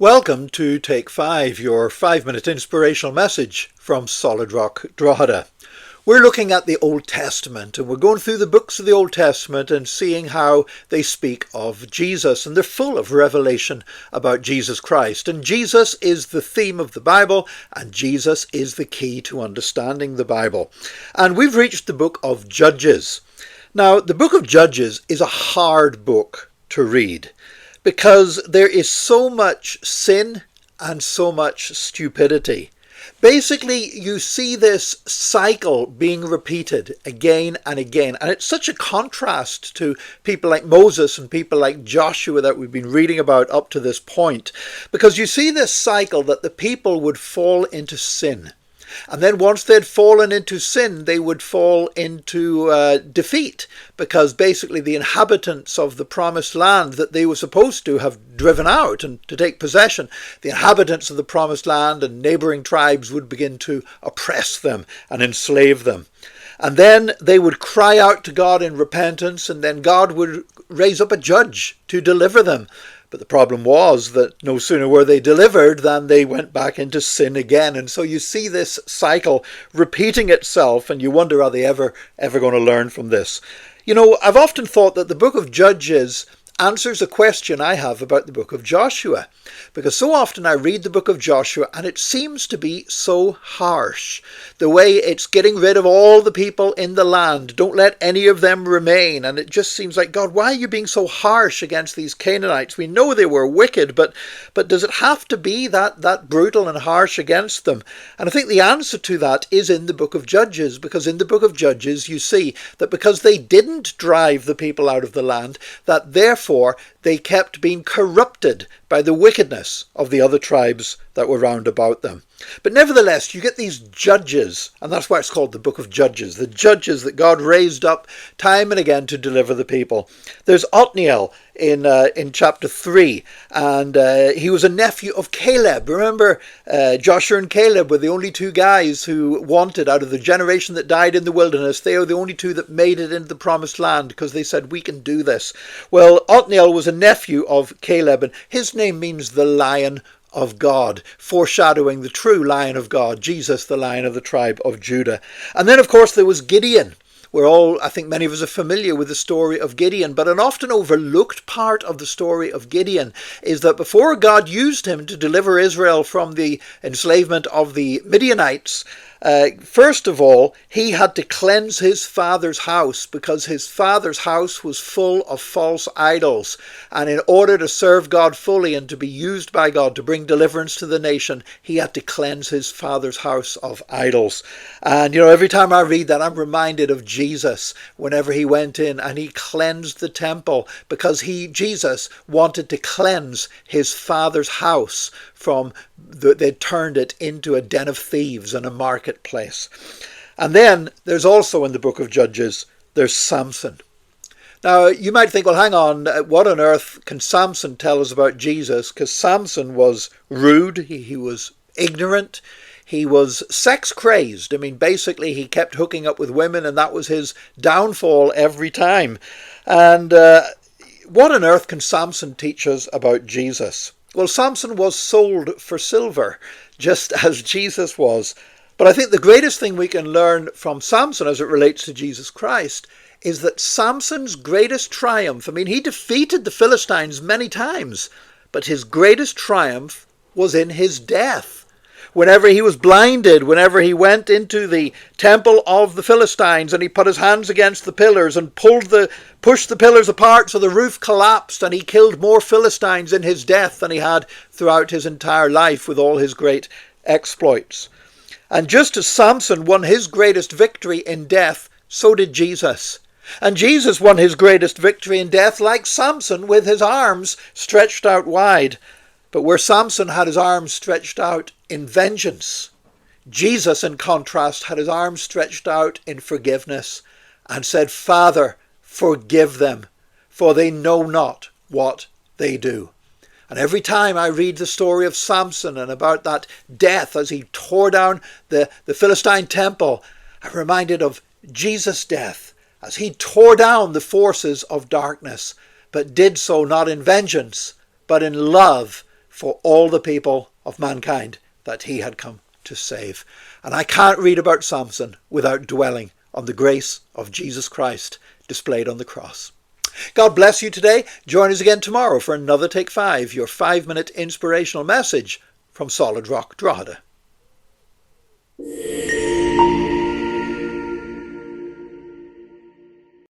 Welcome to Take 5, your 5-minute inspirational message from Solid Rock Drogheda. We're looking at the Old Testament, and we're going through the books of the Old Testament and seeing how they speak of Jesus, and they're full of revelation about Jesus Christ. And Jesus is the theme of the Bible, and Jesus is the key to understanding the Bible. And we've reached the book of Judges. Now, the book of Judges is a hard book to read, because there is so much sin and so much stupidity. Basically, you see this cycle being repeated again and again. And it's such a contrast to people like Moses and people like Joshua that we've been reading about up to this point. Because you see this cycle that the people would fall into sin. And then once they'd fallen into sin, they would fall into defeat, because basically the inhabitants of the promised land that they were supposed to have driven out and to take possession, the inhabitants of the promised land and neighbouring tribes would begin to oppress them and enslave them. And then they would cry out to God in repentance, and then God would raise up a judge to deliver them. But the problem was that no sooner were they delivered than they went back into sin again. And so you see this cycle repeating itself, and you wonder, are they ever going to learn from this? You know, I've often thought that the book of Judges answers a question I have about the book of Joshua, because so often I read the book of Joshua and it seems to be so harsh. The way it's getting rid of all the people in the land, don't let any of them remain, and it just seems like, God, why are you being so harsh against these Canaanites? We know they were wicked, but does it have to be that brutal and harsh against them? And I think the answer to that is in the book of Judges, because in the book of Judges you see that because they didn't drive the people out of the land, that therefore they kept being corrupted by the wickedness of the other tribes that were round about them. But nevertheless, you get these judges, and that's why it's called the book of Judges, the judges that God raised up time and again to deliver the people. There's Othniel in chapter 3, and he was a nephew of Caleb. Remember, Joshua and Caleb were the only two guys who wanted, out of the generation that died in the wilderness, they are the only two that made it into the promised land, because they said, we can do this. Well, Othniel was a nephew of Caleb, and his name means the Lion of God, foreshadowing the true Lion of God, Jesus, the Lion of the tribe of Judah. And then, of course, there was Gideon. I think many of us are familiar with the story of Gideon, but an often overlooked part of the story of Gideon is that before God used him to deliver Israel from the enslavement of the Midianites, first of all, he had to cleanse his father's house, because his father's house was full of false idols. And in order to serve God fully and to be used by God to bring deliverance to the nation, he had to cleanse his father's house of idols. And, every time I read that, I'm reminded of Jesus whenever he went in and he cleansed the temple, because Jesus wanted to cleanse his father's house from they turned it into a den of thieves and a marketplace. And then there's also in the book of Judges, there's Samson. Now, you might think, well, hang on, what on earth can Samson tell us about Jesus? Because Samson was rude, he was ignorant, he was sex crazed. I mean, basically, he kept hooking up with women, and that was his downfall every time. And what on earth can Samson teach us about Jesus? Well, Samson was sold for silver, just as Jesus was. But I think the greatest thing we can learn from Samson as it relates to Jesus Christ is that Samson's greatest triumph, he defeated the Philistines many times, but his greatest triumph was in his death. Whenever he was blinded, whenever he went into the temple of the Philistines and he put his hands against the pillars and pushed the pillars apart so the roof collapsed, and he killed more Philistines in his death than he had throughout his entire life with all his great exploits. And just as Samson won his greatest victory in death, so did Jesus. And Jesus won his greatest victory in death like Samson, with his arms stretched out wide. But where Samson had his arms stretched out in vengeance, Jesus, in contrast, had his arms stretched out in forgiveness and said, Father, forgive them, for they know not what they do. And every time I read the story of Samson and about that death as he tore down the Philistine temple, I'm reminded of Jesus' death as he tore down the forces of darkness, but did so not in vengeance, but in love for all the people of mankind that he had come to save. And I can't read about Samson without dwelling on the grace of Jesus Christ displayed on the cross. God bless you today. Join us again tomorrow for another Take 5, your 5-minute inspirational message from Solid Rock Drogheda.